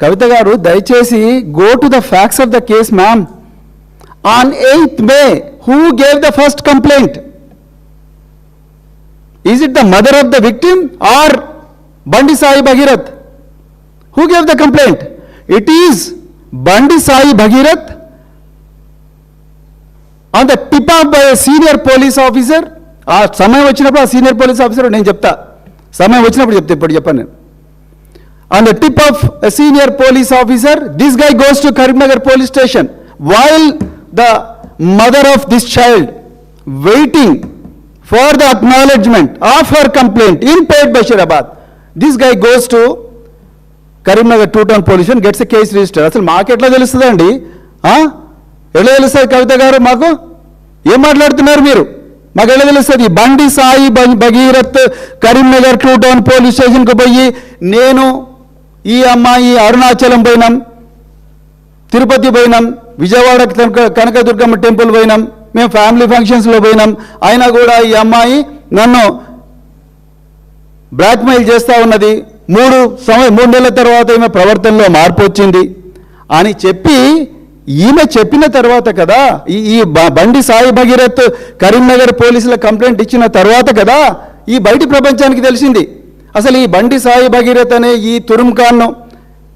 కవిత గారు దయచేసి go to the facts of the case ma'am. On 8th May, who gave the first complaint? Is it the mother of the victim or Bandi Sai Bhagirath? Who gave the complaint? It is Bandi Sai Bhagirath on the tip of by a senior police officer. ఆ సమయం వచ్చినప్పుడు ఆ senior police officer నేను చెప్తా, సమయం వచ్చినప్పుడు చెప్తే ఇప్పుడు చెప్పాను నేను. On the tip of a senior police officer, this guy goes to Karimnagar police station while the mother of this child waiting for the acknowledgement of her complaint in Pet Bashirabad. This guy goes to Karimnagar two-town police and gets a case registered. అసలు మాకు ఎట్లా తెలుస్తుందండి? ఎట్లా తెలుస్తుంది కవిత గారు? మాకు ఏం మాట్లాడుతున్నారు మీరు? మాకు ఎలా తెలుస్తుంది? బండి సాయి భగీరథ్ కరీంనగర్ టూ-టౌన్ పోలీస్ స్టేషన్కి పోయి నేను ఈ అమ్మాయి అరుణాచలం పోయినాం, తిరుపతి పోయినాం, విజయవాడ కనకదుర్గమ్మ టెంపుల్ పోయినాం, మేము ఫ్యామిలీ ఫంక్షన్స్లో పోయినాం, అయినా కూడా ఈ అమ్మాయి నన్ను బ్లాక్మెయిల్ చేస్తూ ఉన్నది, 3 నెలల తర్వాత ఈమె ప్రవర్తనలో మార్పు వచ్చింది అని చెప్పి ఈమె చెప్పిన తర్వాత కదా ఈ బండి సాయి భగీరథ్ కరీంనగర్ పోలీసుల కంప్లైంట్ ఇచ్చిన తర్వాత కదా ఈ బయటి ప్రపంచానికి తెలిసింది. అసలు ఈ బండి సాయి భగీరథ్ అనే ఈ తురుంఖాన్ను